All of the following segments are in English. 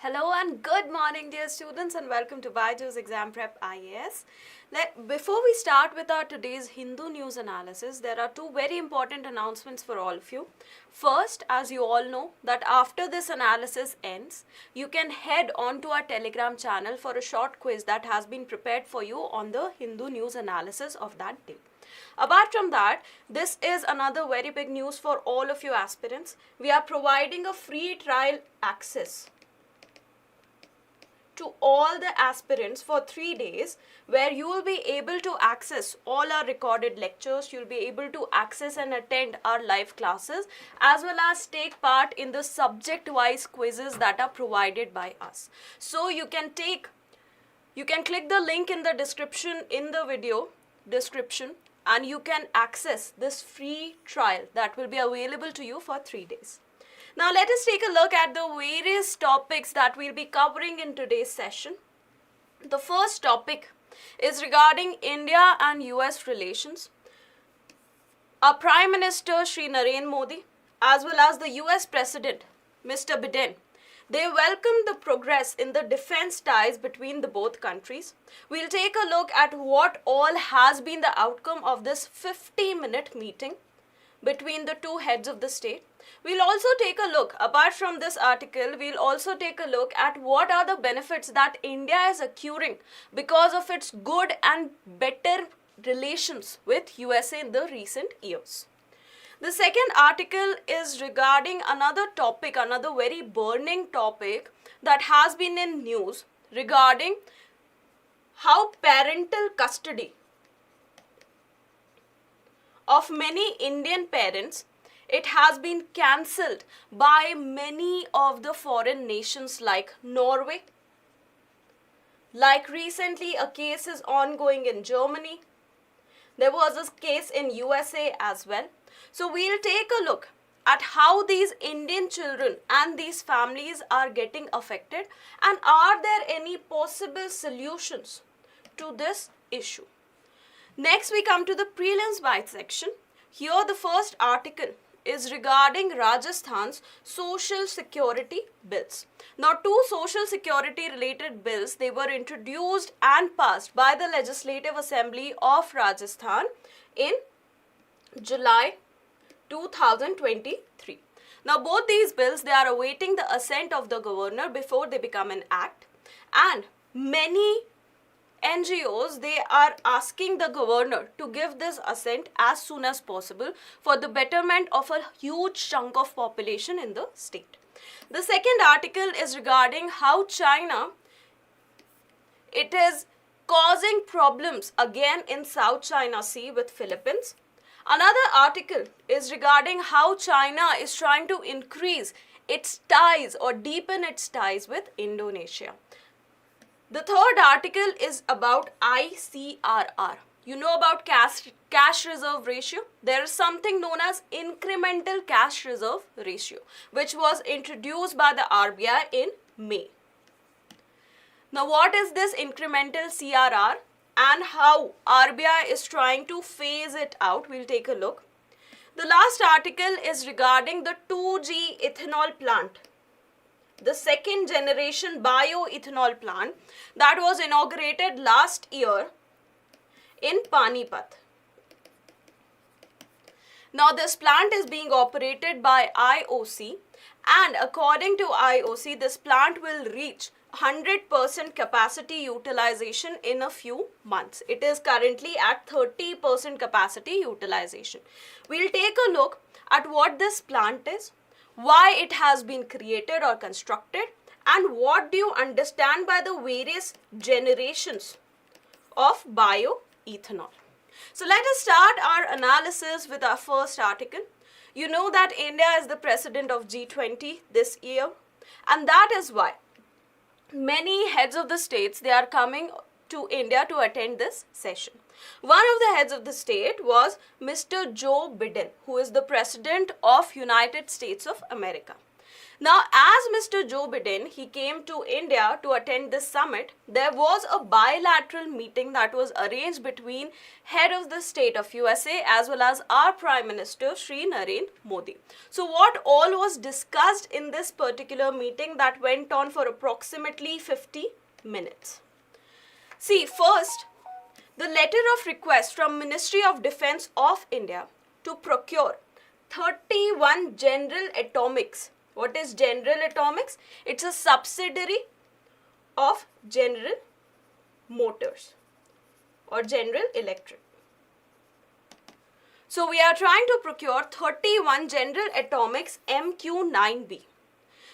Hello and good morning dear students and welcome to BYJU'S Exam Prep IAS. Before we start with our today's Hindu news analysis, there are two very important announcements for all of you. First, as you all know, that after this analysis ends, you can head on to our Telegram channel for a short quiz that has been prepared for you on the Hindu news analysis of that day. Apart from that, this is another very big news for all of you aspirants. We are providing a free trial access to all the aspirants for 3 days, where you will be able to access all our recorded lectures, you'll be able to access and attend our live classes, as well as take part in the subject-wise quizzes that are provided by us. So you can click the link in the description, in the video description, and you can access this free trial that will be available to you for 3 days. Now let us take a look at the various topics that we'll be covering in today's session. The first topic is regarding India and US relations. Our Prime Minister Shri Narendra Modi, as well as the US President Mr. Biden, they welcomed the progress in the defense ties between the both countries. We'll take a look at what all has been the outcome of this 50-minute meeting between the two heads of the state. We'll also take a look, apart from this article, we'll also take a look at what are the benefits that India is accruing because of its good and better relations with USA in the recent years. The second article is regarding another topic, another very burning topic that has been in news regarding how parental custody of many Indian parents, it has been cancelled by many of the foreign nations like Norway. Like recently, a case is ongoing in Germany. There was a case in USA as well. So we'll take a look at how these Indian children and these families are getting affected, and are there any possible solutions to this issue. Next, we come to the Prelims Bytes section. Here the first article is regarding Rajasthan's social security bills. Now, two social security related bills, they were introduced and passed by the Legislative Assembly of Rajasthan in July 2023. Now, both these bills, they are awaiting the assent of the governor before they become an act, and many NGOs, they are asking the governor to give this assent as soon as possible for the betterment of a huge chunk of population in the state. The second article is regarding how China, it is causing problems again in South China Sea with Philippines. Another article is regarding how China is trying to increase its ties or deepen its ties with Indonesia. The third article is about I-CRR. You know about cash reserve ratio? There is something known as incremental cash reserve ratio, which was introduced by the RBI in May. Now, what is this incremental CRR and how RBI is trying to phase it out? We'll take a look. The last article is regarding the 2G ethanol plant, the second generation bioethanol plant that was inaugurated last year in Panipat. Now, this plant is being operated by IOC, and according to IOC, this plant will reach 100% capacity utilization in a few months. It is currently at 30% capacity utilization. We'll take a look at what this plant is, why it has been created or constructed, and what do you understand by the various generations of bioethanol. So let us start our analysis with our first article. You know that India is the president of G20 this year, and that is why many heads of the states, they are coming to India to attend this session. One of the heads of the state was Mr. Joe Biden, who is the president of United States of America. Now, as Mr. Joe Biden, he came to India to attend this summit, there was a bilateral meeting that was arranged between head of the state of USA as well as our Prime Minister, Shri Narendra Modi. So, what all was discussed in this particular meeting that went on for approximately 50 minutes? See, first, the letter of request from Ministry of Defence of India to procure 31 General Atomics. What is General Atomics? It's a subsidiary of General Motors or General Electric. So we are trying to procure 31 General Atomics MQ-9B.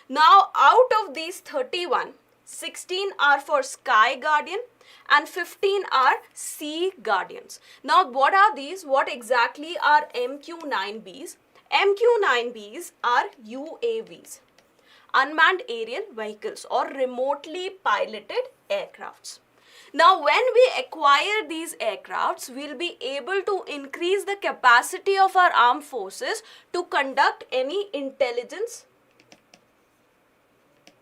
Now out of these 31, 16 are for Sky Guardian and 15 are Sea Guardians. Now what are these? What exactly are MQ-9Bs? MQ-9Bs are UAVs, unmanned aerial vehicles or remotely piloted aircrafts. Now when we acquire these aircrafts, we'll be able to increase the capacity of our armed forces to conduct any intelligence,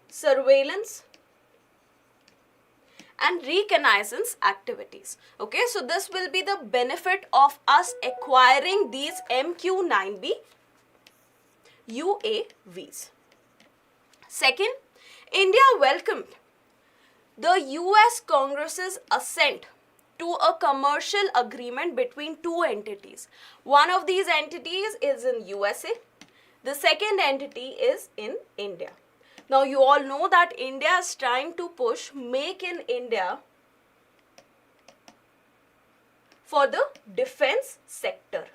surveillance and reconnaissance activities. Okay, so this will be the benefit of us acquiring these MQ-9B UAVs. Second, India welcomed the US Congress's assent to a commercial agreement between two entities. One of these entities is in USA. The second entity is in India. Now you all know that India is trying to push Make in India for the defense sector.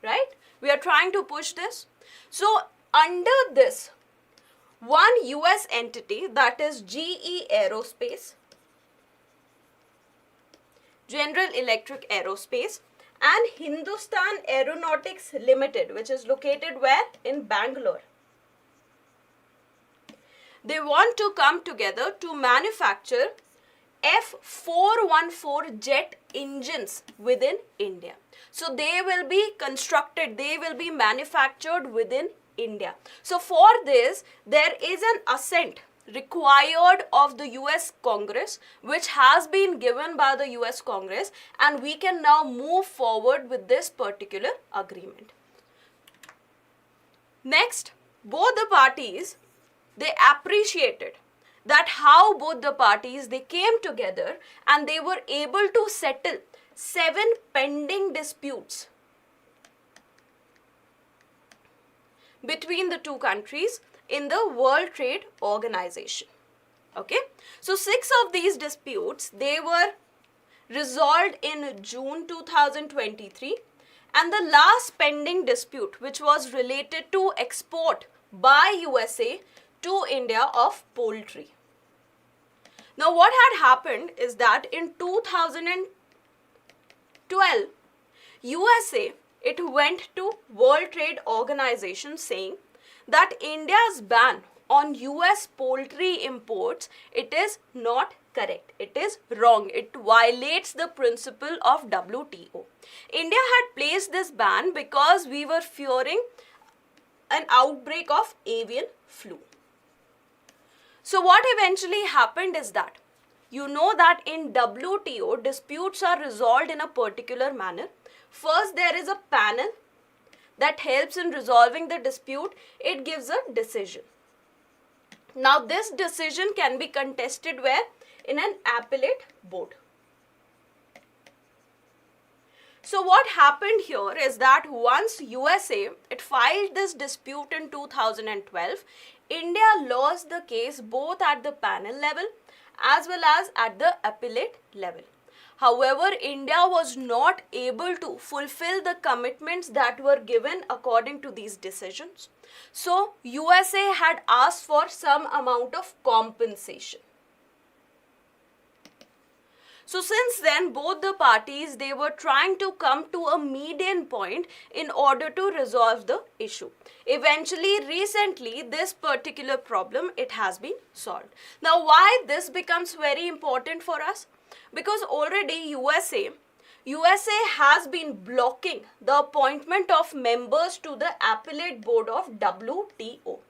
Right? We are trying to push this. So under this, one US entity, that is GE Aerospace, General Electric Aerospace and Hindustan Aeronautics Limited, which is located where? In Bangalore. They want to come together to manufacture F414 jet engines within India. So they will be constructed, they will be manufactured within India. So for this, there is an assent required of the US Congress, which has been given by the US Congress, and we can now move forward with this particular agreement. Next, both the parties, they appreciated that how both the parties, they came together and they were able to settle 7 pending disputes between the two countries in the World Trade Organization. Okay, so 6 of these disputes, they were resolved in June 2023, and the last pending dispute, which was related to export by USA to India of poultry. Now what had happened is that in 2012, USA, it went to World Trade Organization saying that India's ban on US poultry imports, it is not correct. It is wrong. It violates the principle of WTO. India had placed this ban because we were fearing an outbreak of avian flu. So what eventually happened is that, you know that in WTO, disputes are resolved in a particular manner. First, there is a panel that helps in resolving the dispute. It gives a decision. Now, this decision can be contested where? In an appellate board. So, what happened here is that once USA, it filed this dispute in 2012, India lost the case both at the panel level as well as at the appellate level. However, India was not able to fulfill the commitments that were given according to these decisions. So, USA had asked for some amount of compensation. So, since then, both the parties, they were trying to come to a median point in order to resolve the issue. Eventually, recently, this particular problem, it has been solved. Now, why this becomes very important for us? Because already USA, USA has been blocking the appointment of members to the appellate board of WTO.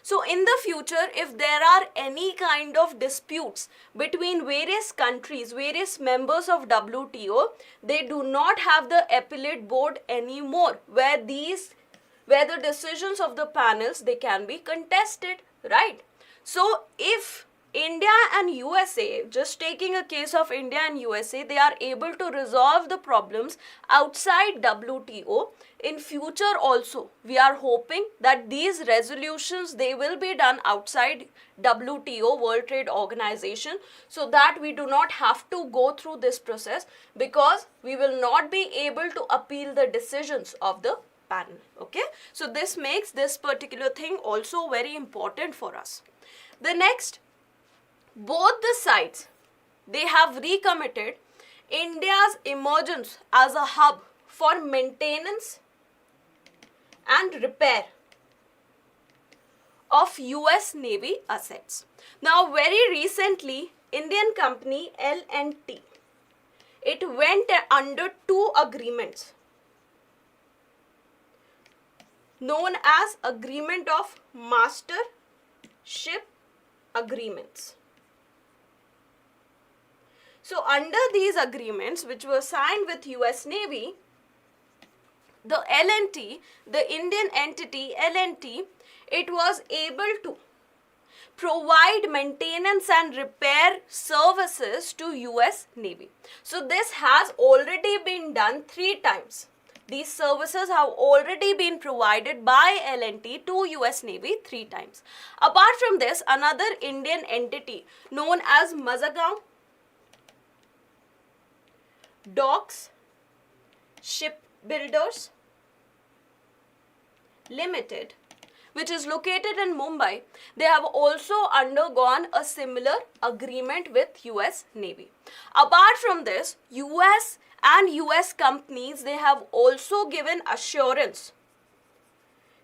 So in the future, if there are any kind of disputes between various countries, various members of WTO, they do not have the appellate board anymore, where the decisions of the panels, they can be contested, right? So if India and USA, just taking a case of India and USA, they are able to resolve the problems outside WTO. In future also, we are hoping that these resolutions, they will be done outside WTO, World Trade Organization, so that we do not have to go through this process, because we will not be able to appeal the decisions of the panel. Okay, so this makes this particular thing also very important for us. The next, both the sides, they have recommitted India's emergence as a hub for maintenance and repair of US Navy assets. Now, very recently, Indian company L&T, it went under two agreements known as Agreement of Master Ship Agreements. So under these agreements, which were signed with US Navy, the L&T, the Indian entity L&T, it was able to provide maintenance and repair services to US Navy. So this has already been done 3 times. These services have already been provided by L&T to US Navy 3 times. Apart from this, another Indian entity known as Mazagon Docks Shipbuilders Limited, which is located in Mumbai, they have also undergone a similar agreement with US Navy. Apart from this, US and US companies, they have also given assurance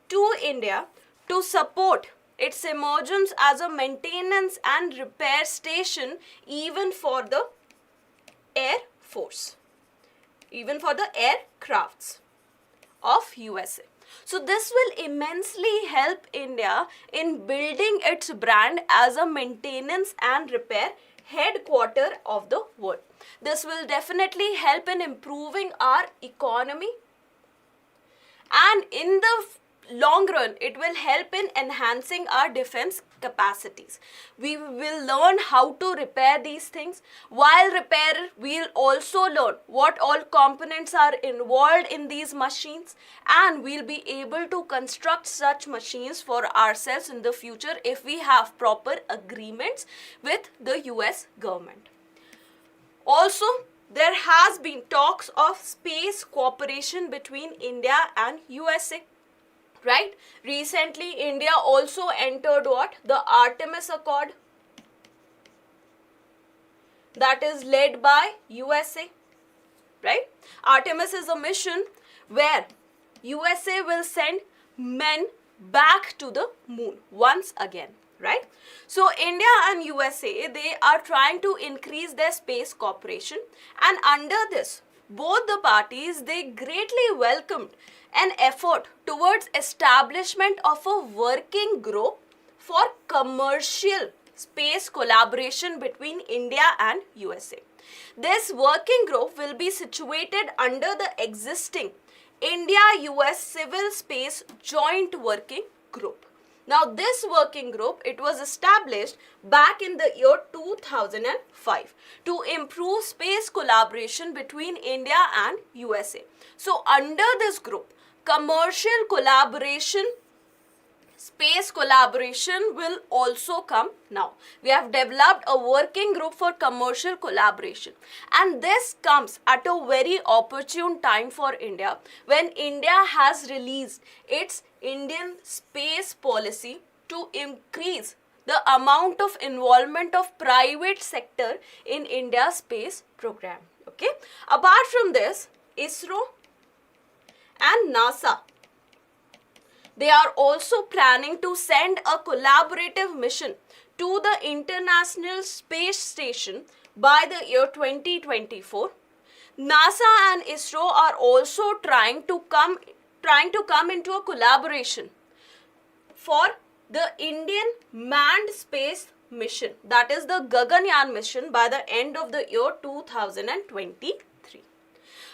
to India to support its emergence as a maintenance and repair station even for the Air Force, even for the aircrafts of USA. So this will immensely help India in building its brand as a maintenance and repair headquarter of the world. This will definitely help in improving our economy, and in the long run, it will help in enhancing our defense capacities. We will learn how to repair these things. While repair, we'll also learn what all components are involved in these machines, and we'll be able to construct such machines for ourselves in the future if we have proper agreements with the US government. Also, there has been talks of space cooperation between India and USA. Right? Recently, India also entered what? The Artemis Accord, that is led by USA. Right? Artemis is a mission where USA will send men back to the moon once again. Right? So India and USA, they are trying to increase their space cooperation, and under this, both the parties, they greatly welcomed an effort towards establishment of a working group for commercial space collaboration between India and USA. This working group will be situated under the existing India-US Civil Space Joint Working Group. Now this working group, it was established back in the year 2005 to improve space collaboration between India and USA. So under this group, commercial collaboration, space collaboration will also come now. We have developed a working group for commercial collaboration, and this comes at a very opportune time for India, when India has released its Indian space policy to increase the amount of involvement of private sector in India's space program. Okay. Apart from this, ISRO and NASA, they are also planning to send a collaborative mission to the International Space Station by the year 2024. NASA and ISRO are also trying to come into a collaboration for the Indian manned space mission, that is the Gaganyaan mission, by the end of the year 2023.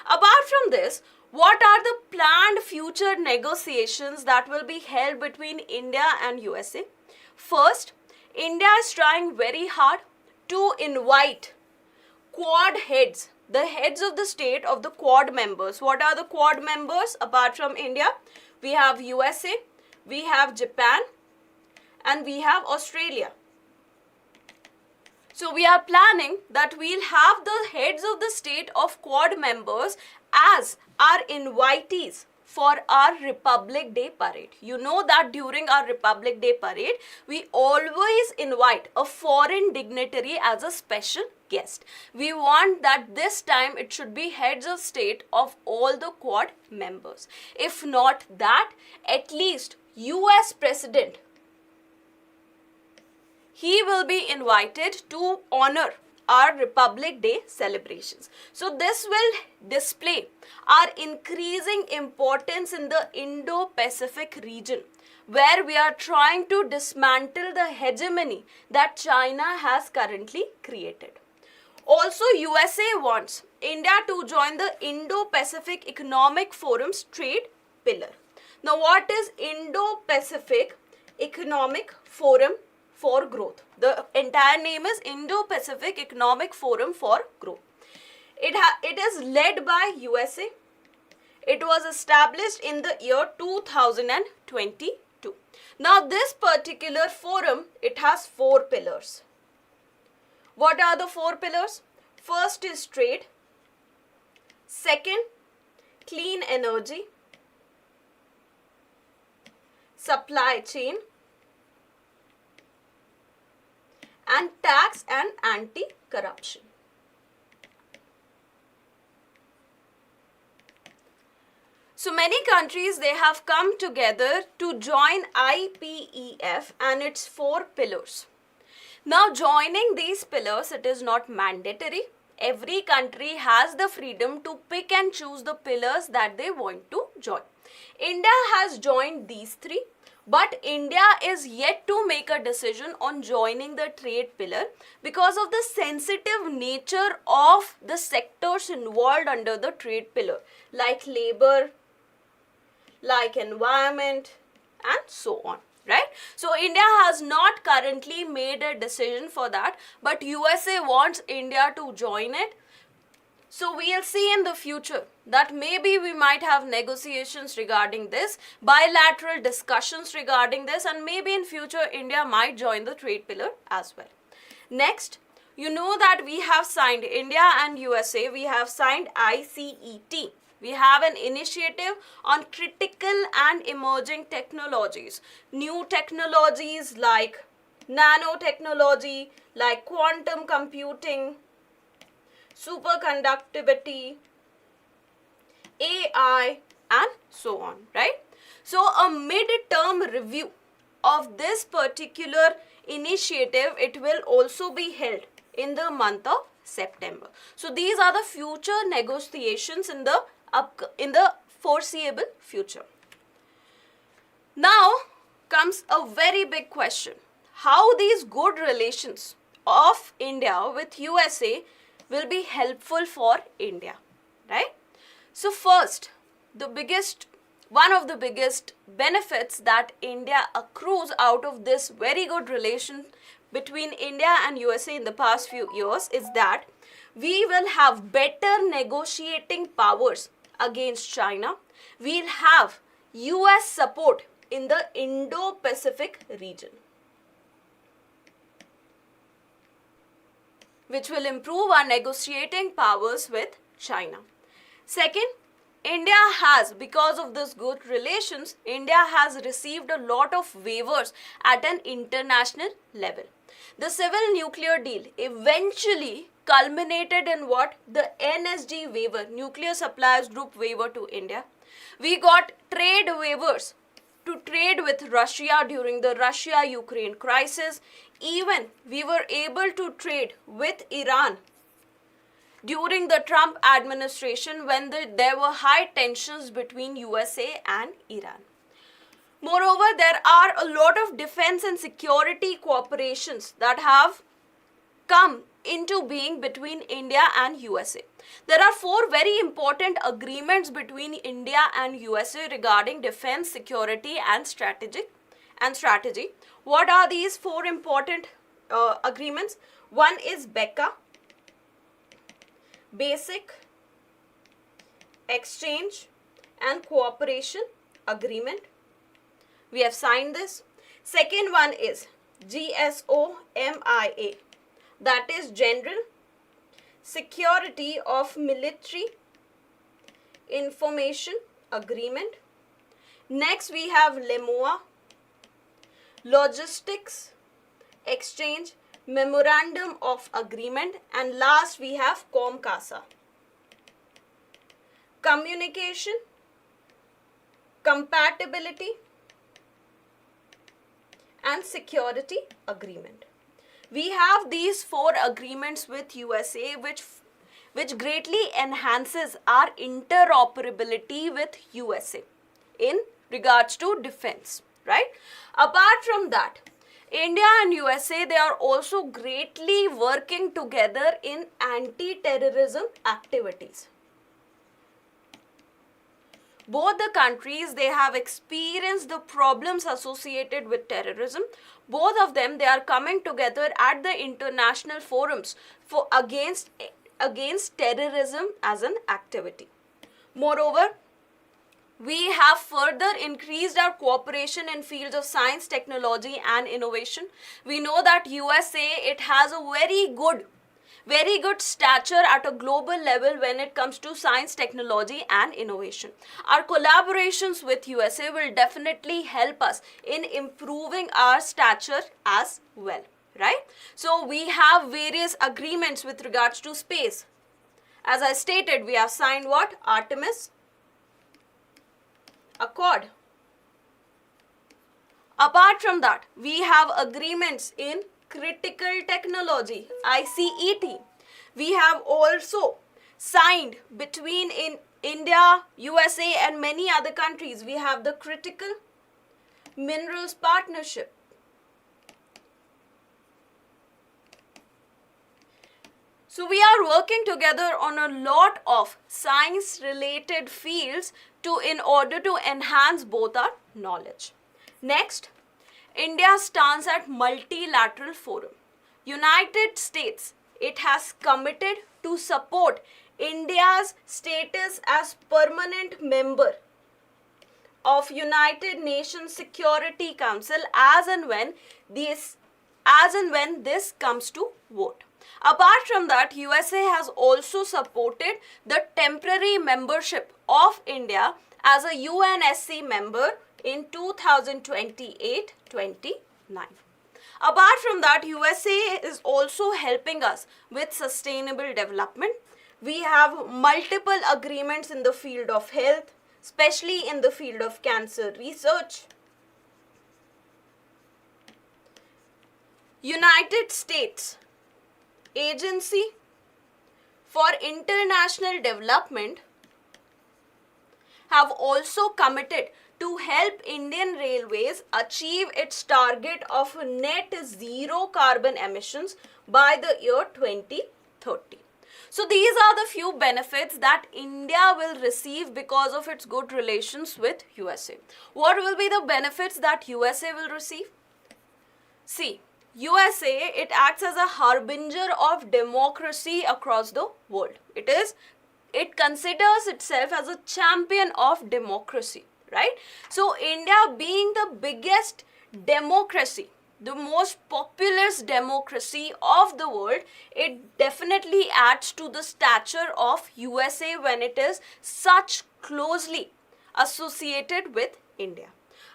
Apart from this, what are the planned future negotiations that will be held between India and USA? First, India is trying very hard to invite Quad heads, the heads of the state of the Quad members. What are the Quad members apart from India? We have USA, we have Japan, and we have Australia. So we are planning that we'll have the heads of the state of Quad members as our invitees for our Republic Day parade. You know that during our Republic Day parade, we always invite a foreign dignitary as a special guest. We want that this time it should be heads of state of all the Quad members. If not that, at least US President, he will be invited to honor our Republic Day celebrations. So this will display our increasing importance in the Indo-Pacific region, where we are trying to dismantle the hegemony that China has currently created. Also, USA wants India to join the Indo-Pacific Economic Forum's trade pillar. Now, what is Indo-Pacific Economic Forum for Growth? The entire name is Indo-Pacific Economic Forum for Growth. It is led by USA. It was established in the year 2022. Now, this particular forum, it has 4 pillars. What are the 4 pillars? First is trade. Second, clean energy. Supply chain. And tax and anti-corruption. So many countries, they have come together to join IPEF and its 4 pillars. Now, joining these pillars, it is not mandatory. Every country has the freedom to pick and choose the pillars that they want to join. India has joined these 3. But India is yet to make a decision on joining the trade pillar because of the sensitive nature of the sectors involved under the trade pillar, like labor, like environment, and so on, right? So India has not currently made a decision for that, but USA wants India to join it. So we'll see in the future that maybe we might have negotiations regarding this, bilateral discussions regarding this, and maybe in future India might join the trade pillar as well. Next, you know that we have signed, India and USA, we have signed ICET. We have an initiative on critical and emerging technologies. New technologies like nanotechnology, like quantum computing, superconductivity, AI, and so on, right? So a mid-term review of this particular initiative, it will also be held in the month of September. So these are the future negotiations in the foreseeable future. Now comes a very big question. How these good relations of India with USA will be helpful for India, right? So first, one of the biggest benefits that India accrues out of this very good relation between India and USA in the past few years is that we will have better negotiating powers against China. We'll have US support in the Indo-Pacific region, which will improve our negotiating powers with China. Second, India has, because of this good relations, India has received a lot of waivers at an international level. The civil nuclear deal eventually culminated in what? The NSG waiver, Nuclear Suppliers Group waiver to India. We got trade waivers to trade with Russia during the Russia-Ukraine crisis. Even we were able to trade with Iran during the Trump administration when there were high tensions between USA and Iran. Moreover, there are a lot of defense and security cooperations that have come into being between India and USA. There are 4 very important agreements between India and USA regarding defense, security and strategy. What are these 4 important agreements? One is BECA, Basic Exchange and Cooperation Agreement. We have signed this. Second one is GSOMIA, that is General Security of Military Information Agreement. Next we have LEMOA, Logistics Exchange Memorandum of Agreement, and last we have COMCASA, Communication Compatibility and Security Agreement. We have these 4 agreements with USA which greatly enhances our interoperability with USA in regards to defense, right? Apart from that, India and USA, they are also greatly working together in anti-terrorism activities. Both the countries, they have experienced the problems associated with terrorism. Both of them, they are coming together at the international forums for against terrorism as an activity. Moreover, we have further increased our cooperation in fields of science, technology and innovation. We know that USA, it has a very good stature at a global level when it comes to science, technology and innovation. Our collaborations with USA will definitely help us in improving our stature as well, right? So we have various agreements with regards to space. As I stated, we have signed what? Artemis Accord. Apart from that, we have agreements in critical technology, ICET. We have also signed between India, USA and many other countries. We have the Critical Minerals Partnership. So we are working together on a lot of science related fields in order to enhance both our knowledge. Next, India stands at multilateral forum. United States, it has committed to support India's status as permanent member of United Nations Security Council as and when this comes to vote. Apart from that, USA has also supported the temporary membership of India as a UNSC member in 2028-29. Apart from that, USA is also helping us with sustainable development. We have multiple agreements in the field of health, especially in the field of cancer research. United States Agency for International Development have also committed to help Indian Railways achieve its target of net zero carbon emissions by the year 2030. So these are the few benefits that India will receive because of its good relations with USA. What will be the benefits that USA will receive? See, USA, it acts as a harbinger of democracy across the world. It considers itself as a champion of democracy, right? So India being the biggest democracy, the most populous democracy of the world, it definitely adds to the stature of USA when it is such closely associated with India.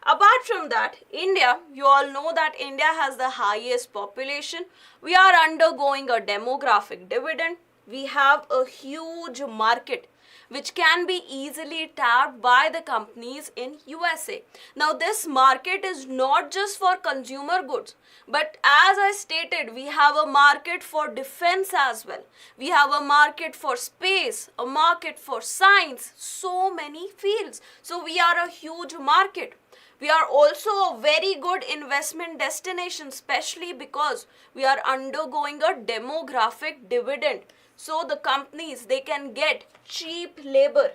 Apart from that, India, you all know that India has the highest population. We are undergoing a demographic dividend. We have a huge market which can be easily tapped by the companies in USA. Now this market is not just for consumer goods, but as I stated, we have a market for defense as well. We have a market for space, a market for science, so many fields. So we are a huge market. We are also a very good investment destination, especially because we are undergoing a demographic dividend. So the companies, they can get cheap labor,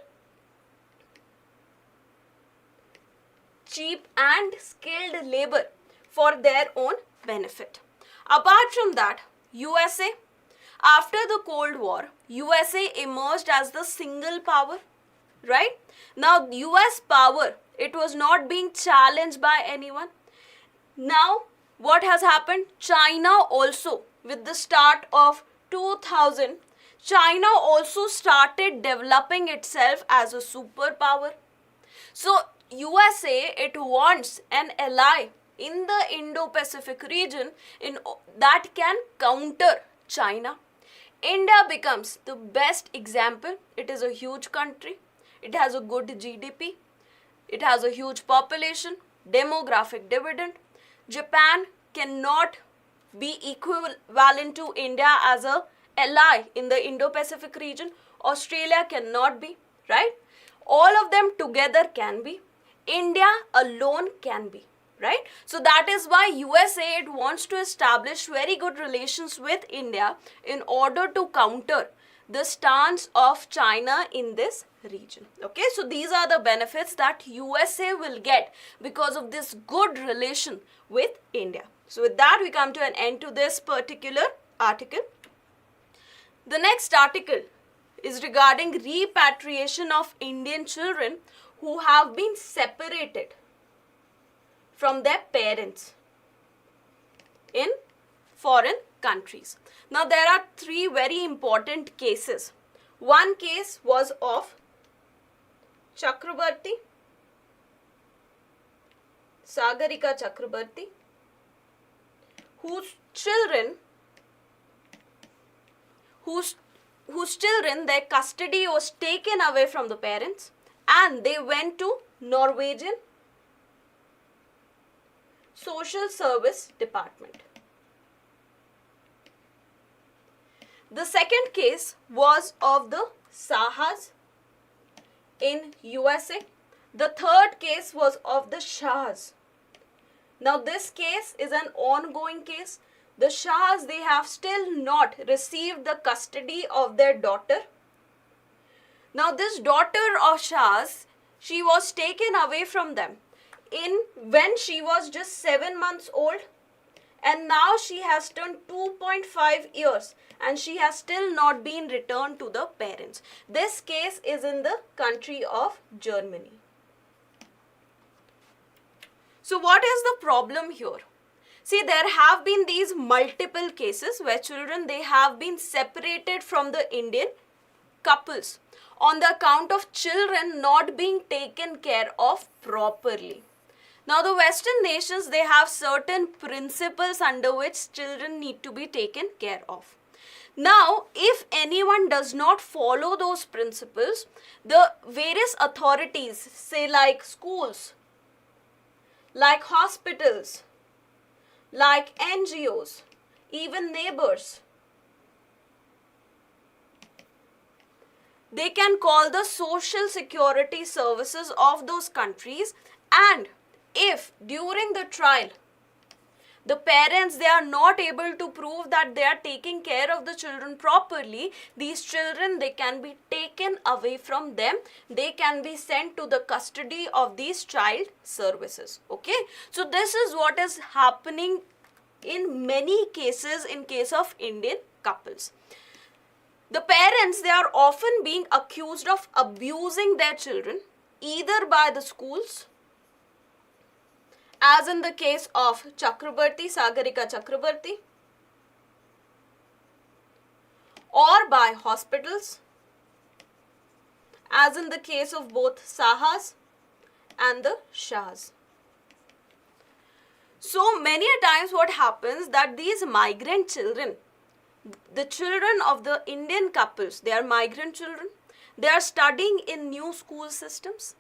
cheap and skilled labor for their own benefit. Apart from that, USA, after the Cold War, USA emerged as the single power, right? Now US power, it was not being challenged by anyone. Now what has happened? China also, with the start of 2000, China also started developing itself as a superpower. So USA, it wants an ally in the Indo-Pacific region that can counter China. India becomes the best example. It is a huge country. It has a good GDP. It has a huge population, demographic dividend. Japan cannot be equivalent to India as a ally in the Indo-Pacific region. Australia cannot be, right? All of them together can be. India alone can be, right? So that is why USA, it wants to establish very good relations with India in order to counter the stance of China in this region. Okay, so these are the benefits that USA will get because of this good relation with India. So with that, we come to an end to this particular article. The next article is regarding repatriation of Indian children who have been separated from their parents in foreign countries. Now there are three very important cases. One case was of Chakrabarti, Sagarika Chakrabarti, whose children, their custody was taken away from the parents and they went to Norwegian Social Service Department. The second case was of the Sahas in USA. The third case was of the Shahs. Now this case is an ongoing case. The Shahs, they have still not received the custody of their daughter. Now this daughter of Shahs, she was taken away from them when she was just 7 months old, and now she has turned 2.5 years and she has still not been returned to the parents. This case is in the country of Germany. So what is the problem here? See, there have been these multiple cases where children, they have been separated from the Indian couples on the account of children not being taken care of properly. Now the Western nations, they have certain principles under which children need to be taken care of. Now, if anyone does not follow those principles, the various authorities, say like schools, like hospitals, like NGOs, even neighbors, they can call the social security services of those countries, and if during the trial the parents, they are not able to prove that they are taking care of the children properly, these children, they can be taken away from them. They can be sent to the custody of these child services. Okay, so this is what is happening in many cases in case of Indian couples. The parents, they are often being accused of abusing their children either by the schools, as in the case of Chakrabarti, Sagarika Chakrabarti, or by hospitals, as in the case of both Sahas and the Shahs. So many a times what happens that these migrant children, the children of the Indian couples, they are migrant children, They are studying in new school systems.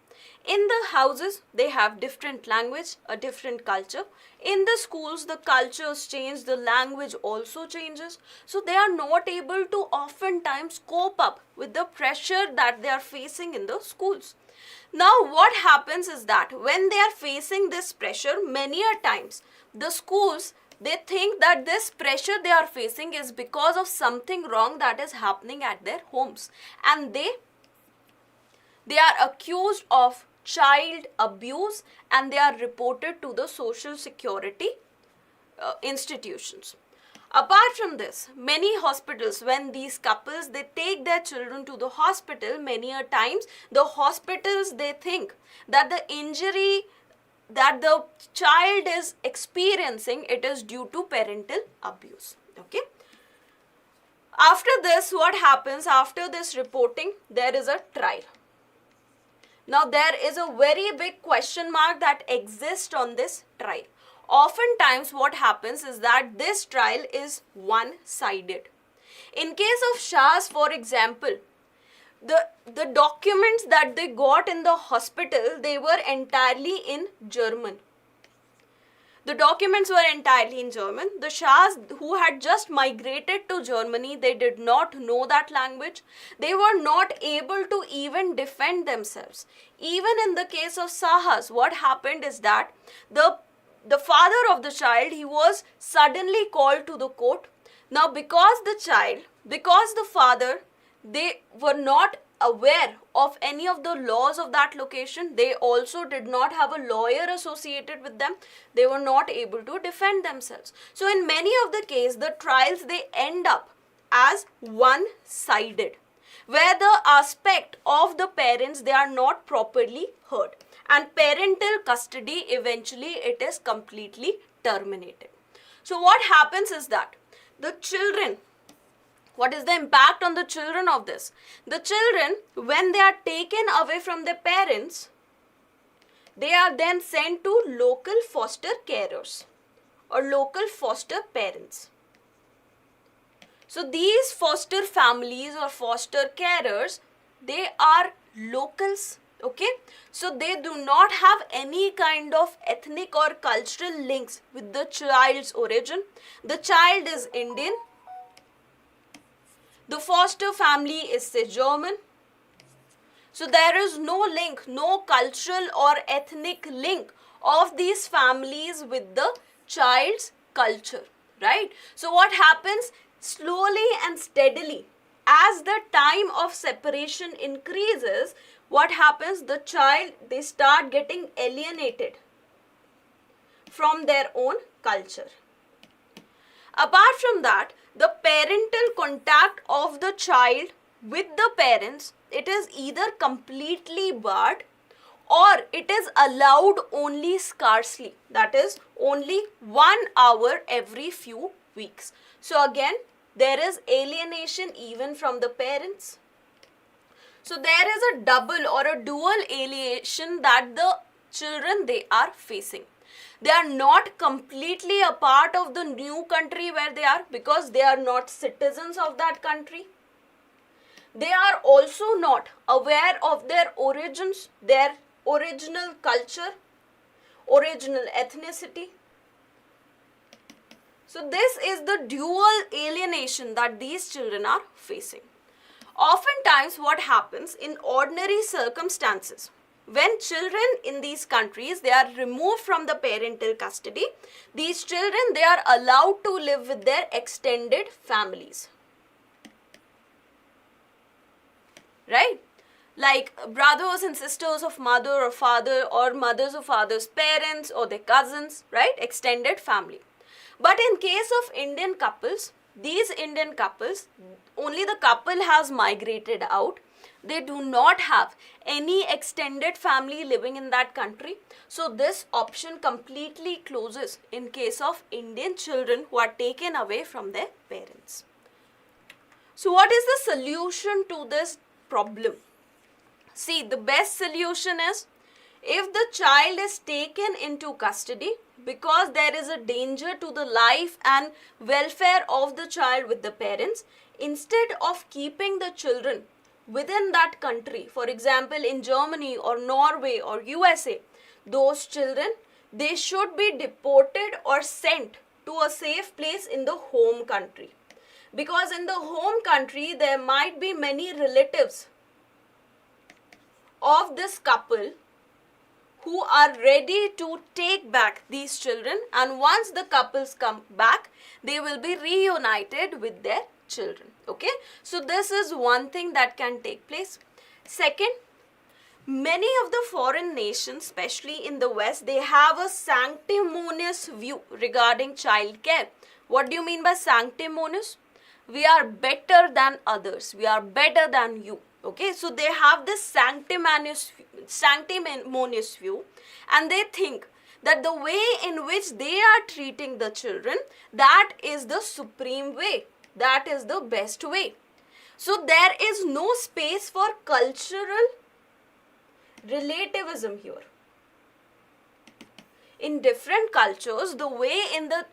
In the houses, they have different language, a different culture. In the schools, the cultures change, the language also changes. So they are not able to oftentimes cope up with the pressure that they are facing in the schools. Now what happens is that when they are facing this pressure, many a times the schools, they think that this pressure they are facing is because of something wrong that is happening at their homes, and they are accused of child abuse and they are reported to the social security institutions. Apart from this, many hospitals, when these couples, they take their children to the hospital, many a times the hospitals, they think that the injury that the child is experiencing, it is due to parental abuse. Okay. After this, what happens? After this reporting, there is a trial. Now there is a very big question mark that exists on this trial. Oftentimes what happens is that this trial is one-sided. In case of Shahs, for example, the documents that they got in the hospital, they were entirely in German. The documents were entirely in German. The Shahs who had just migrated to Germany, they did not know that language. They were not able to even defend themselves. Even in the case of Sahas, what happened is that the father of the child, he was suddenly called to the court. Now because the father, they were not aware of any of the laws of that location, they also did not have a lawyer associated with them, they were not able to defend themselves. So in many of the cases, the trials, they end up as one-sided, where the aspect of the parents, they are not properly heard, and parental custody, eventually it is completely terminated. So what happens is that the children, what is the impact on the children of this? The children, when they are taken away from their parents, they are then sent to local foster carers or local foster parents. So these foster families or foster carers, they are locals, okay? So they do not have any kind of ethnic or cultural links with the child's origin. The child is Indian. The foster family is, say, German. So there is no link, no cultural or ethnic link of these families with the child's culture, right? So what happens? Slowly and steadily, as the time of separation increases, what happens? The child, they start getting alienated from their own culture. Apart from that, the parental contact of the child with the parents, it is either completely barred or it is allowed only scarcely, that is only 1 hour every few weeks. So again, there is alienation even from the parents. So there is a double or a dual alienation that the children, they are facing. They are not completely a part of the new country where they are, because they are not citizens of that country. They are also not aware of their origins, their original culture, original ethnicity. So this is the dual alienation that these children are facing. Oftentimes what happens in ordinary circumstances, when children in these countries, they are removed from the parental custody, these children, they are allowed to live with their extended families. Right? Like brothers and sisters of mother or father, or mothers or father's parents, or their cousins, right? Extended family. But in case of Indian couples, these Indian couples, only the couple has migrated out. They do not have any extended family living in that country. So this option completely closes in case of Indian children who are taken away from their parents. So what is the solution to this problem? See, the best solution is, if the child is taken into custody because there is a danger to the life and welfare of the child with the parents, instead of keeping the children within that country, for example in Germany or Norway or USA, those children, they should be deported or sent to a safe place in the home country. Because in the home country, there might be many relatives of this couple who are ready to take back these children, and once the couples come back, they will be reunited with their children. Okay, so this is one thing that can take place. Second, many of the foreign nations, especially in the West, they have a sanctimonious view regarding child care. What do you mean by sanctimonious? We are better than others. We are better than you. Okay, so they have this sanctimonious view, and they think that the way in which they are treating the children, that is the supreme way. That is the best way. So there is no space for cultural relativism here. In different cultures, the way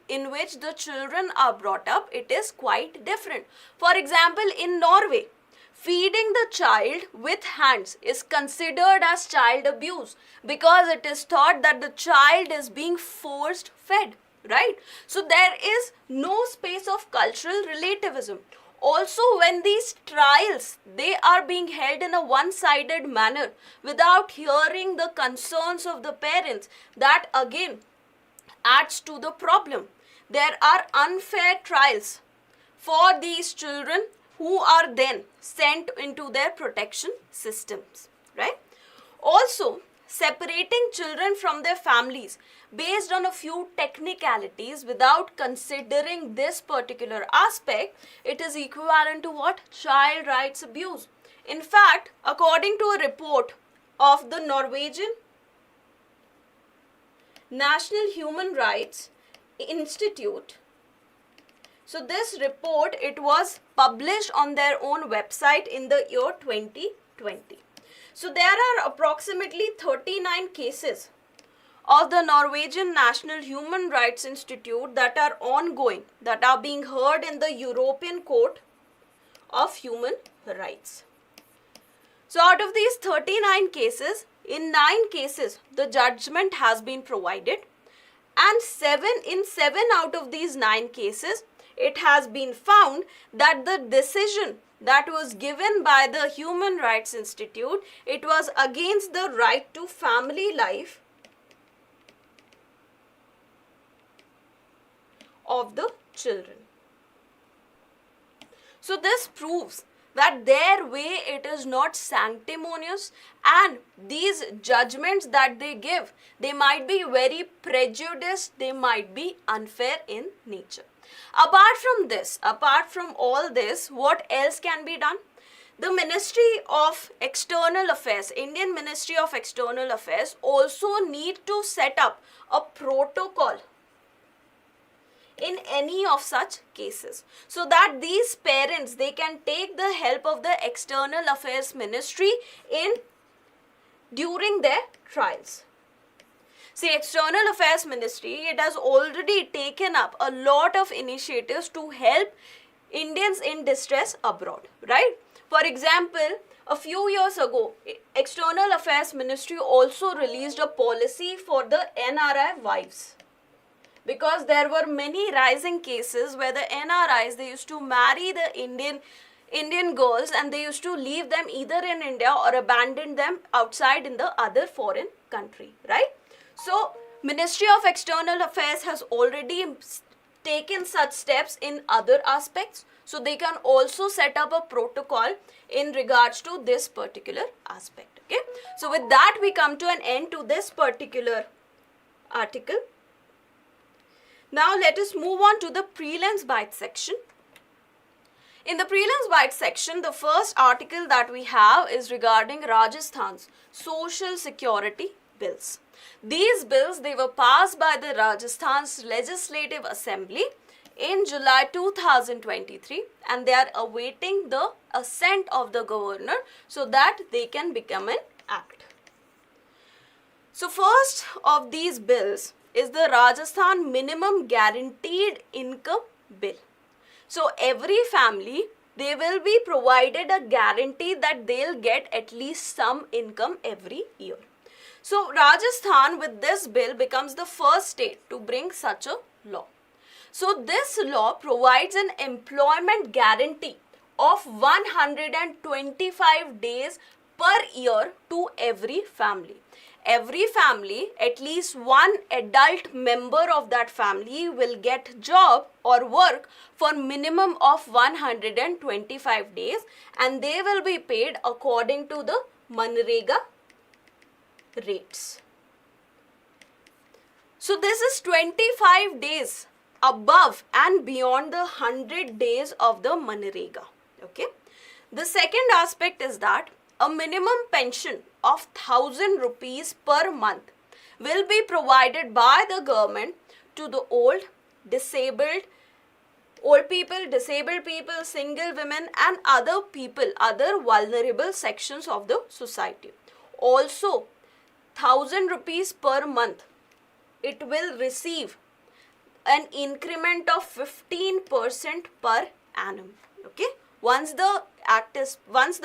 in which the children are brought up, it is quite different. For example, in Norway, feeding the child with hands is considered as child abuse because it is thought that the child is being forced fed, right? So there is no space of cultural relativism. Also, when these trials, they are being held in a one-sided manner without hearing the concerns of the parents, that again adds to the problem. There are unfair trials for these children who are then sent into their protection systems, right? Also, separating children from their families based on a few technicalities without considering this particular aspect, it is equivalent to what? Child rights abuse. In fact, according to a report of the Norwegian National Human Rights Institute, so this report, it was published on their own website in the year 2020. So there are approximately 39 cases of the Norwegian National Human Rights Institute that are ongoing, that are being heard in the European Court of Human Rights. So out of these 39 cases, in 9 cases, the judgment has been provided, and in 7 out of these 9 cases, it has been found that the decision that was given by the Human Rights Institute, it was against the right to family life of the children. So this proves that their way, it is not sanctimonious, and these judgments that they give, they might be very prejudiced, they might be unfair in nature. Apart from this, apart from all this, what else can be done? The Ministry of External Affairs, Indian Ministry of External Affairs, also need to set up a protocol in any of such cases, so that these parents, they can take the help of the External Affairs Ministry during their trials. See, External Affairs Ministry, it has already taken up a lot of initiatives to help Indians in distress abroad, right? For example, a few years ago, External Affairs Ministry also released a policy for the NRI wives, because there were many rising cases where the NRIs, they used to marry the Indian girls, and they used to leave them either in India or abandon them outside in the other foreign country, right? So, Ministry of External Affairs has already taken such steps in other aspects, so they can also set up a protocol in regards to this particular aspect, okay? So, with that, we come to an end to this particular article. Now, let us move on to the Prelims Bytes section. In the Prelims Bytes section, the first article that we have is regarding Rajasthan's social security bills. These bills, they were passed by the Rajasthan's Legislative Assembly in July 2023, and they are awaiting the assent of the governor so that they can become an act. So first of these bills is the Rajasthan Minimum Guaranteed Income Bill. So every family they will be provided a guarantee that they'll get at least some income every year. So Rajasthan with this bill becomes the first state to bring such a law. So this law provides an employment guarantee of 125 days per year to every family. Every family, at least one adult member of that family will get job or work for minimum of 125 days, and they will be paid according to the Manrega rates. So this is 25 days above and beyond the 100 days of the Manrega. Okay. The second aspect is that a minimum pension of 1,000 rupees per month will be provided by the government to the old, disabled people, single women and other people, other vulnerable sections of the society. Also, 1,000 rupees per month, it will receive an increment of 15% per annum. Okay. Once the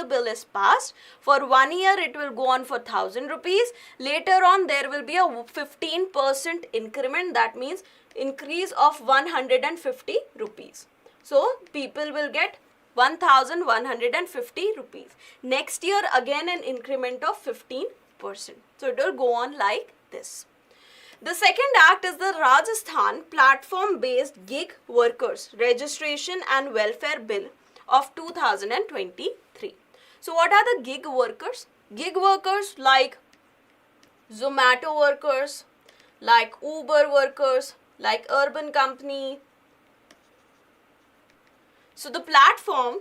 bill is passed, for 1 year it will go on for 1,000 rupees. Later on there will be a 15% increment, that means increase of 150 rupees. So people will get 1,150 rupees. Next year again an increment of 15%. So it will go on like this. The second act is the Rajasthan Platform-Based Gig Workers Registration and Welfare Bill of 2023. So what are the gig workers? Gig workers like Zomato workers, like Uber workers, like urban company. So the platform,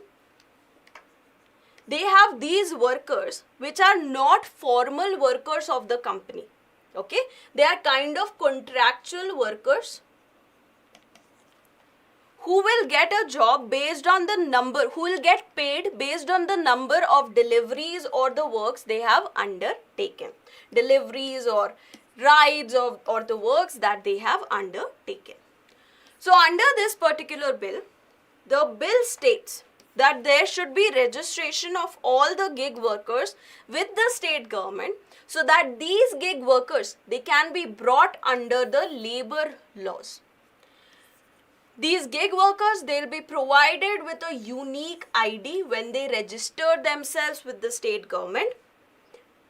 they have these workers which are not formal workers of the company. Okay, they are kind of contractual workers who will get a job based on the number, who will get paid based on the number of deliveries or the works they have undertaken. Deliveries or rides or the works that they have undertaken. So under this particular bill, the bill states that there should be registration of all the gig workers with the state government, so that these gig workers, they can be brought under the labor laws. These gig workers, they'll be provided with a unique ID when they register themselves with the state government.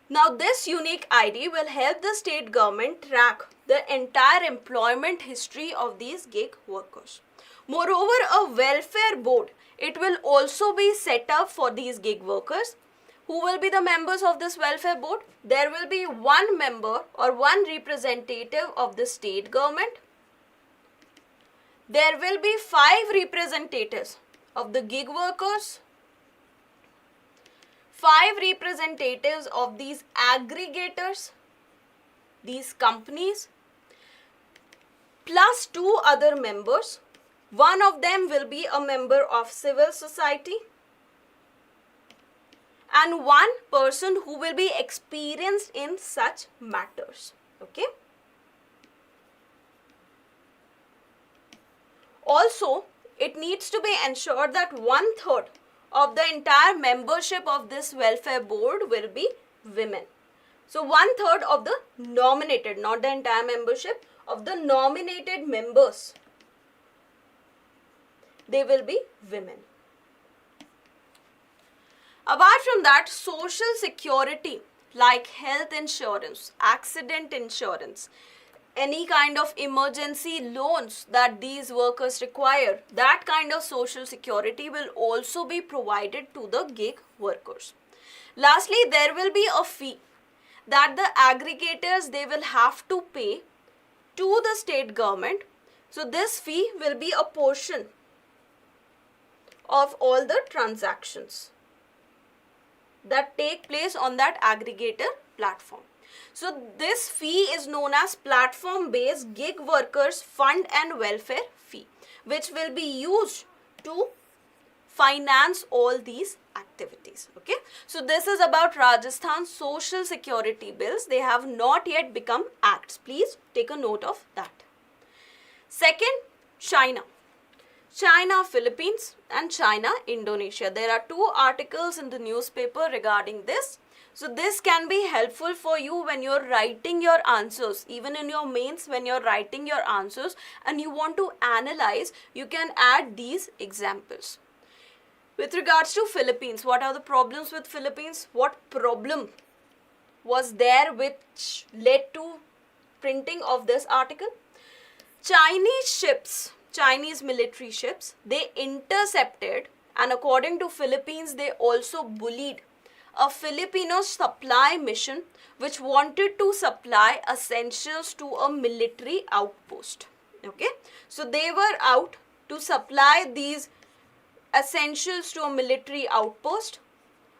Now this unique ID will help the state government track the entire employment history of these gig workers. Moreover, a welfare board, it will also be set up for these gig workers. Who will be the members of this welfare board? There will be one member or one representative of the state government. There will be 5 representatives of the gig workers, 5 representatives of these aggregators, these companies, plus 2 other members. One of them will be a member of civil society, and one person who will be experienced in such matters. Okay. Also, it needs to be ensured that 1/3 of the entire membership of this welfare board will be women. So 1/3 of the nominated, not the entire membership, of the nominated members, they will be women. Apart from that, social security like health insurance, accident insurance, any kind of emergency loans that these workers require, that kind of social security will also be provided to the gig workers. Lastly, there will be a fee that the aggregators, they will have to pay to the state government. So this fee will be a portion of all the transactions that take place on that aggregator platform. So this fee is known as platform-based gig workers fund and welfare fee, which will be used to finance all these activities. Okay, so this is about Rajasthan social security bills. They have not yet become acts. Please take a note of that. Second, China. China, Philippines, and China, Indonesia. There are 2 articles in the newspaper regarding this. So this can be helpful for you when you're writing your answers. Even in your mains, when you're writing your answers and you want to analyze, you can add these examples. With regards to Philippines, what are the problems with Philippines? What problem was there which led to printing of this article? Chinese ships, Chinese military ships, they intercepted, and according to Philippines, they also bullied a Filipino supply mission which wanted to supply essentials to a military outpost. Okay, so they were out to supply these essentials to a military outpost,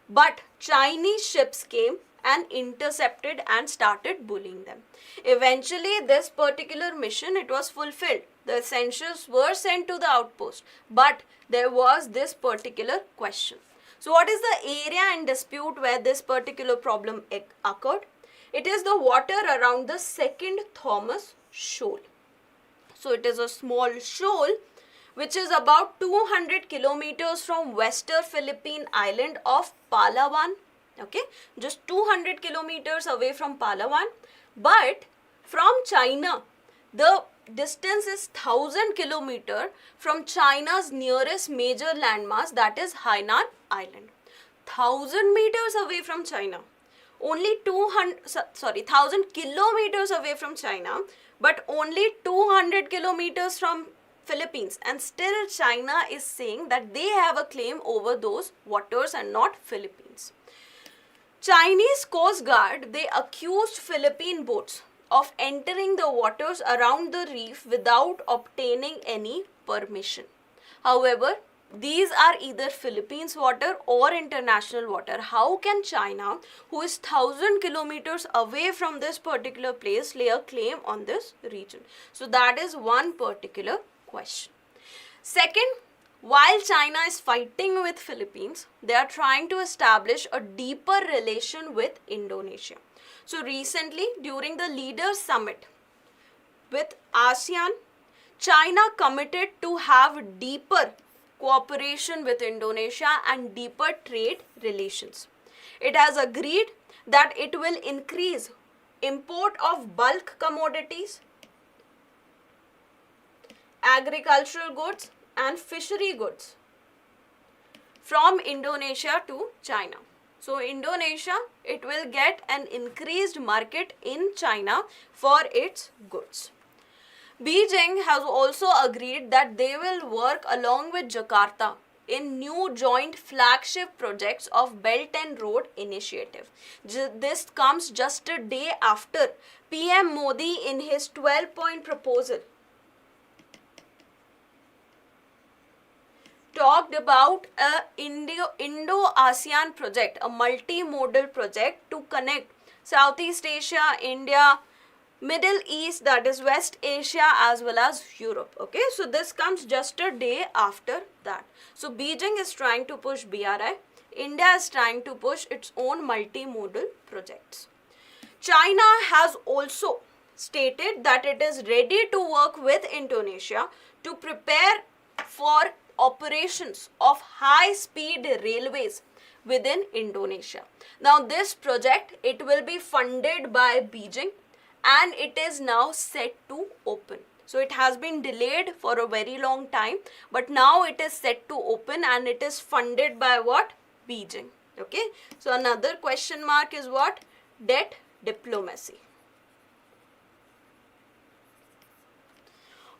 but Chinese ships came and intercepted and started bullying them. Eventually, this particular mission, it was fulfilled. The essentials were sent to the outpost, but there was this particular question. So what is the area in dispute where this particular problem occurred? It is the water around the Second Thomas Shoal. So it is a small shoal which is about 200 kilometers from western Philippine island of Palawan. Okay, just 200 kilometers away from Palawan. But from China, the distance is 1000 kilometers from China's nearest major landmass, that is Hainan Island. 1000 meters away from China. Only 1000 kilometers away from China, but only 200 kilometers from Philippines, and still China is saying that they have a claim over those waters and not Philippines. Chinese Coast Guard, they accused Philippine boats of entering the waters around the reef without obtaining any permission. However, these are either Philippines water or international water. How can China, who is 1000 kilometers away from this particular place, lay a claim on this region? So that is one particular question. Second, while China is fighting with Philippines, they are trying to establish a deeper relation with Indonesia. So recently, during the Leaders Summit with ASEAN, China committed to have deeper cooperation with Indonesia and deeper trade relations. It has agreed that it will increase import of bulk commodities, agricultural goods and fishery goods from Indonesia to China. So Indonesia, it will get an increased market in China for its goods. Beijing has also agreed that they will work along with Jakarta in new joint flagship projects of Belt and Road Initiative. This comes just a day after PM Modi in his 12-point proposal talked about a Indo-ASEAN project, a multimodal project to connect Southeast Asia, India, Middle East, that is West Asia, as well as Europe. Okay, so this comes just a day after that. So Beijing is trying to push BRI. India is trying to push its own multimodal projects. China has also stated that it is ready to work with Indonesia to prepare for operations of high-speed railways within Indonesia. Now this project, it will be funded by Beijing and it is now set to open. So it has been delayed for a very long time, but now it is set to open and it is funded by what? Beijing. Okay. So another question mark is what? Debt diplomacy.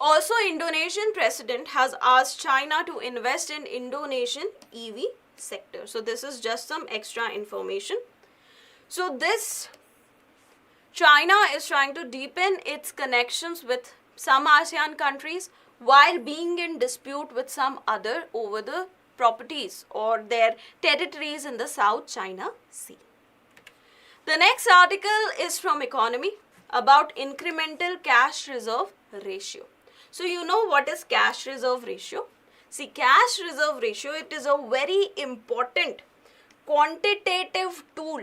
Also, Indonesian president has asked China to invest in Indonesian EV sector. So this is just some extra information. So this China is trying to deepen its connections with some ASEAN countries while being in dispute with some other over the properties or their territories in the South China Sea. The next article is from Economy about incremental cash reserve ratio. So you know what is cash reserve ratio? See, cash reserve ratio, it is a very important quantitative tool,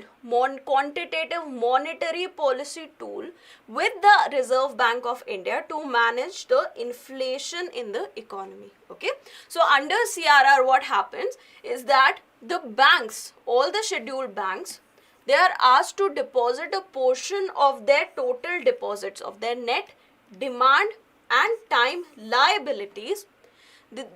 quantitative monetary policy tool with the Reserve Bank of India to manage the inflation in the economy. Okay, so under CRR what happens is that the banks, all the scheduled banks, they are asked to deposit a portion of their total deposits, of their net demand and time liabilities.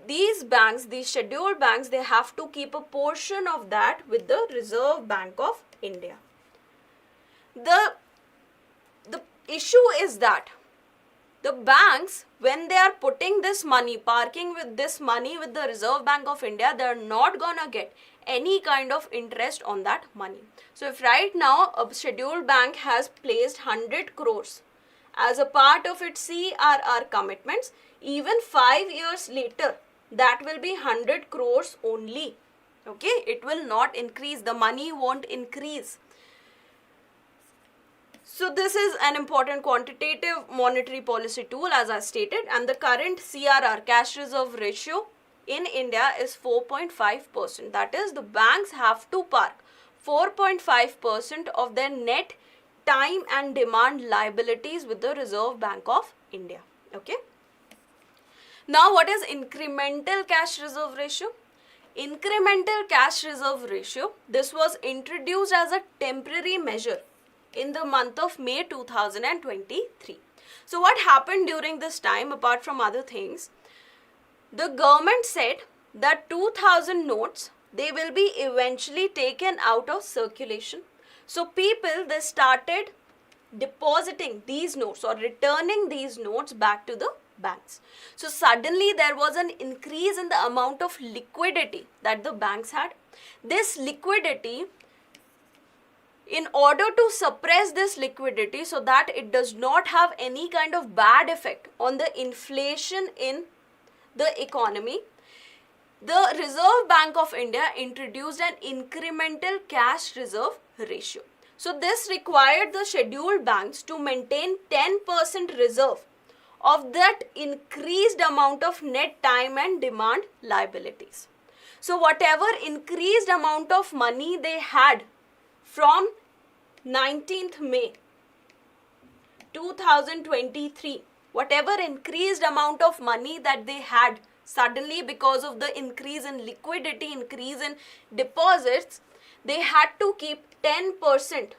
These banks, these scheduled banks, they have to keep a portion of that with the Reserve Bank of India. The issue is that the banks, when they are putting this money, parking with this money with the Reserve Bank of India, they are not gonna get any kind of interest on that money. So if right now a scheduled bank has placed 100 crores as a part of its CRR commitments, even 5 years later, that will be 100 crores only. Okay, it will not increase, the money won't increase. So this is an important quantitative monetary policy tool, as I stated, and the current CRR, cash reserve ratio, in India is 4.5%. That is, the banks have to park 4.5% of their net time and demand liabilities with the Reserve Bank of India. Okay. Now, what is incremental cash reserve ratio? Incremental cash reserve ratio, this was introduced as a temporary measure in the month of May 2023. So what happened during this time, apart from other things, the government said that 2000 notes, they will be eventually taken out of circulation. So people, they started depositing these notes or returning these notes back to the banks. So suddenly there was an increase in the amount of liquidity that the banks had. This liquidity, in order to suppress this liquidity so that it does not have any kind of bad effect on the inflation in the economy, the Reserve Bank of India introduced an incremental cash reserve ratio. So this required the scheduled banks to maintain 10% reserve of that increased amount of net time and demand liabilities. So whatever increased amount of money they had from 19th May 2023, whatever increased amount of money that they had suddenly because of the increase in liquidity, increase in deposits, they had to keep 10%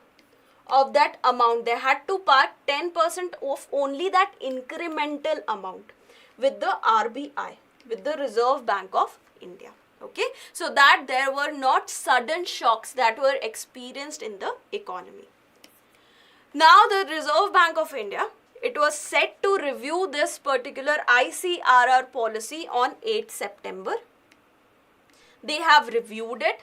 of that amount. They had to park 10% of only that incremental amount with the RBI, with the Reserve Bank of India. Okay, so that there were not sudden shocks that were experienced in the economy. Now the Reserve Bank of India, it was set to review this particular I-CRR policy on 8th September. They have reviewed it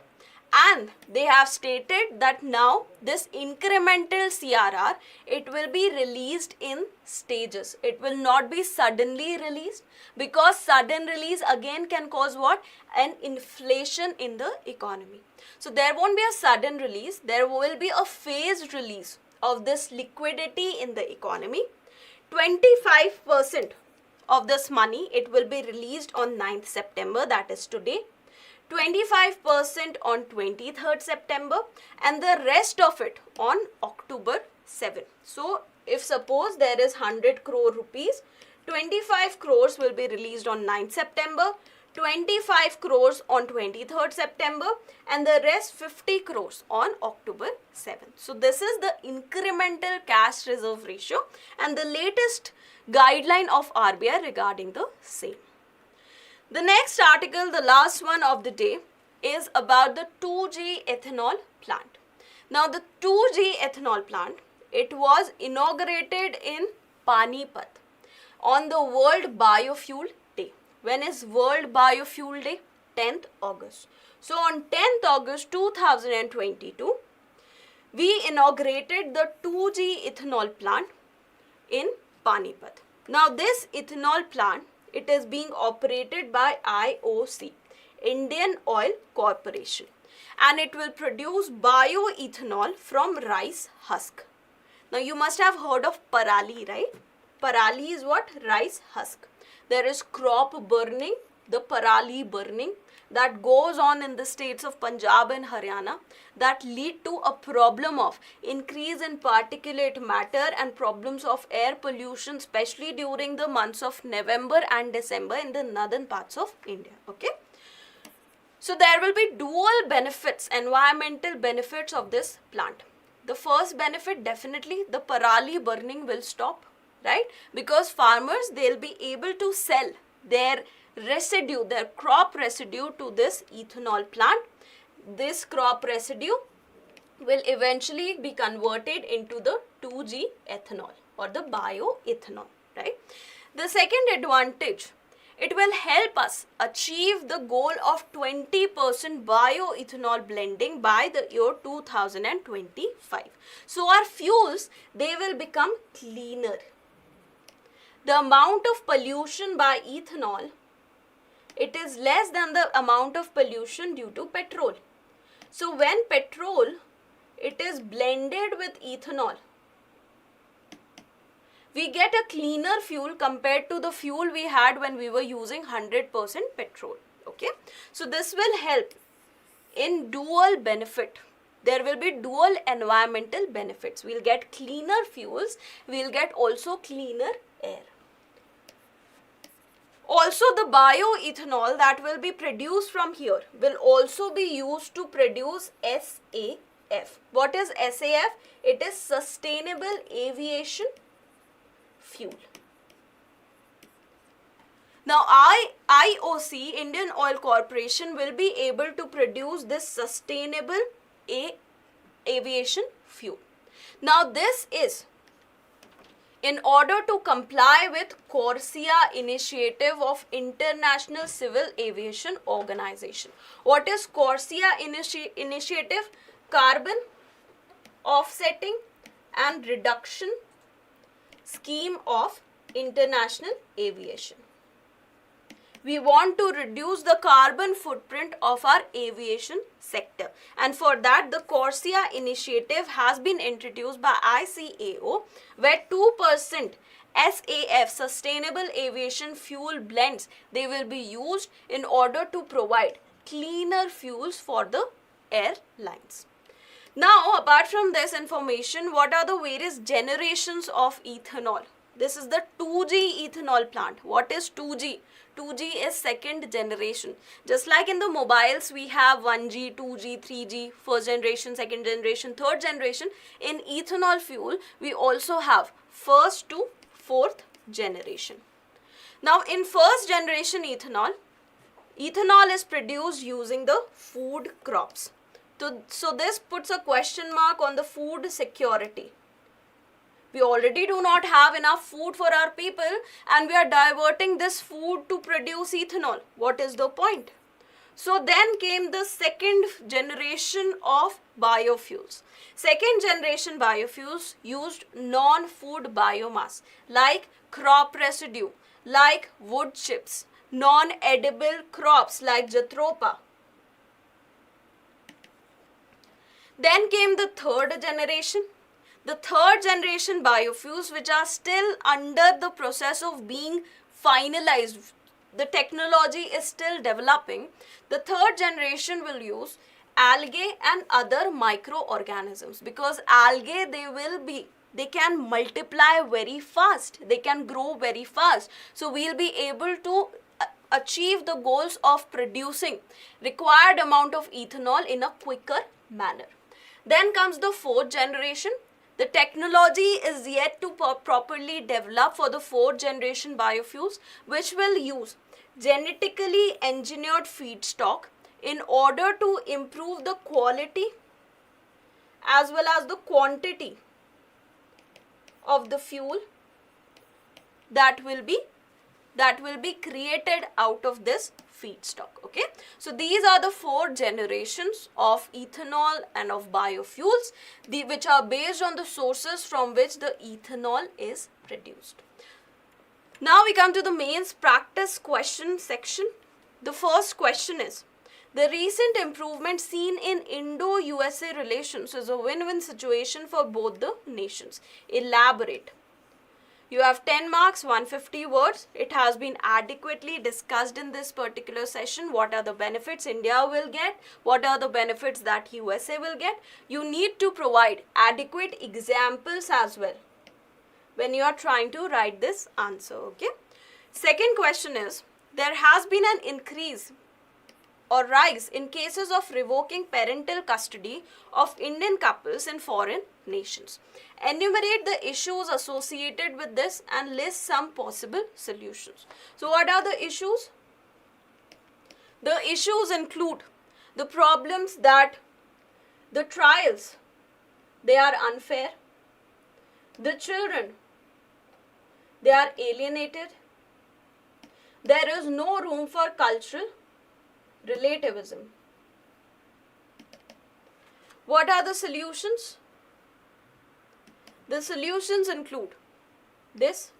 and they have stated that now this incremental CRR, it will be released in stages. It will not be suddenly released, because sudden release again can cause what? An inflation in the economy. So there won't be a sudden release. There will be a phased release of this liquidity in the economy. 25% of this money, it will be released on 9th September, that is today. 25% on 23rd September and the rest of it on October 7. So if suppose there is 100 crore rupees, 25 crores will be released on 9th September, 25 crores on 23rd September and the rest 50 crores on October 7th. So this is the incremental cash reserve ratio and the latest guideline of RBI regarding the same. The next article, the last one of the day, is about the 2G ethanol plant. Now the 2G ethanol plant, it was inaugurated in Panipat on the World Biofuel Day. When is World Biofuel Day? 10th August. So on 10th August 2022, we inaugurated the 2G ethanol plant in Panipat. Now this ethanol plant, it is being operated by IOC, Indian Oil Corporation, and it will produce bioethanol from rice husk. Now you must have heard of parali, right? Parali is what? Rice husk. There is crop burning, the parali burning that goes on in the states of Punjab and Haryana that lead to a problem of increase in particulate matter and problems of air pollution, especially during the months of November and December in the northern parts of India. Okay. So there will be dual benefits, environmental benefits of this plant. The first benefit, definitely the parali burning will stop, right? Because farmers, they'll be able to sell their residue, their crop residue to this ethanol plant. This crop residue will eventually be converted into the 2G ethanol or the bioethanol, right? The second advantage, it will help us achieve the goal of 20% bioethanol blending by the year 2025. So our fuels, they will become cleaner. The amount of pollution by ethanol, it is less than the amount of pollution due to petrol. So when petrol, it is blended with ethanol, we get a cleaner fuel compared to the fuel we had when we were using 100% petrol. Okay. So this will help in dual benefit. There will be dual environmental benefits. We'll get cleaner fuels. We'll get also cleaner air. Also, the bioethanol that will be produced from here will also be used to produce SAF. What is SAF? It is Sustainable Aviation Fuel. Now, IOC, Indian Oil Corporation, will be able to produce this sustainable aviation fuel. Now, this is in order to comply with CORSIA initiative of International Civil Aviation Organization. What is CORSIA initiative? Carbon Offsetting and Reduction Scheme of International Aviation. We want to reduce the carbon footprint of our aviation sector, and for that the CORSIA initiative has been introduced by ICAO, where 2% SAF, Sustainable Aviation Fuel blends, they will be used in order to provide cleaner fuels for the airlines. Now, apart from this information, what are the various generations of ethanol? This is the 2G ethanol plant. What is 2G? 2G is second generation. Just like in the mobiles, we have 1G, 2G, 3G, first generation, second generation, third generation. In ethanol fuel, we also have first to fourth generation. Now, in first generation ethanol, ethanol is produced using the food crops. So this puts a question mark on the food security. We already do not have enough food for our people, and we are diverting this food to produce ethanol. What is the point? So then came the second generation of biofuels. Second generation biofuels used non-food biomass like crop residue, like wood chips, non-edible crops like jatropha. Then came the third generation. The third generation biofuels, which are still under the process of being finalized. The technology is still developing. The third generation will use algae and other microorganisms, because algae, they can multiply very fast. They can grow very fast. So we'll be able to achieve the goals of producing required amount of ethanol in a quicker manner. Then comes the fourth generation. The technology is yet to properly develop for the fourth generation biofuels, which will use genetically engineered feedstock in order to improve the quality as well as the quantity of the fuel that will be created out of this feedstock. Okay, so these are the four generations of ethanol and of biofuels, which are based on the sources from which the ethanol is produced. Now we come to the mains practice question section. The first question is, the recent improvement seen in Indo-USA relations is a win-win situation for both the nations. Elaborate. You have 10 marks, 150 words. It has been adequately discussed in this particular session. What are the benefits India will get? What are the benefits that USA will get? You need to provide adequate examples as well when you are trying to write this answer, okay? Second question is, there has been an increase or rise in cases of revoking parental custody of Indian couples in foreign nations. Enumerate the issues associated with this and list some possible solutions. So what are the issues? The issues include the problems that the trials, they are unfair. The children, they are alienated. There is no room for cultural relativism. What are the solutions? The solutions include this.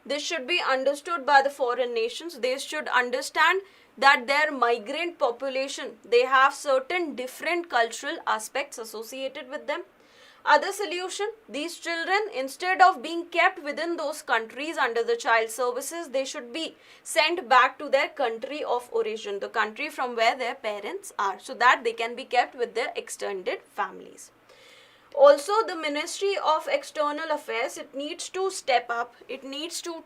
This should be understood by the foreign nations. They should understand that their migrant population, they have certain different cultural aspects associated with them. Other solution, these children, instead of being kept within those countries under the child services, they should be sent back to their country of origin, the country from where their parents are, so that they can be kept with their extended families. Also, the Ministry of External Affairs, it needs to step up, it needs to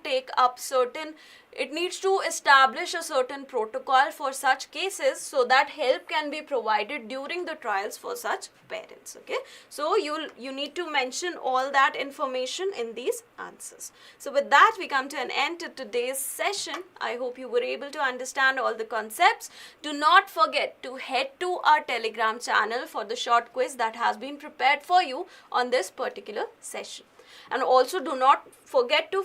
establish a certain protocol for such cases so that help can be provided during the trials for such parents, okay? So, you need to mention all that information in these answers. So, with that, we come to an end to today's session. I hope you were able to understand all the concepts. Do not forget to head to our Telegram channel for the short quiz that has been prepared for you on this particular session. And also do not forget to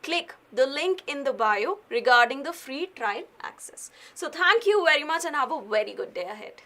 click the link in the bio regarding the free trial access. So thank you very much and have a very good day ahead.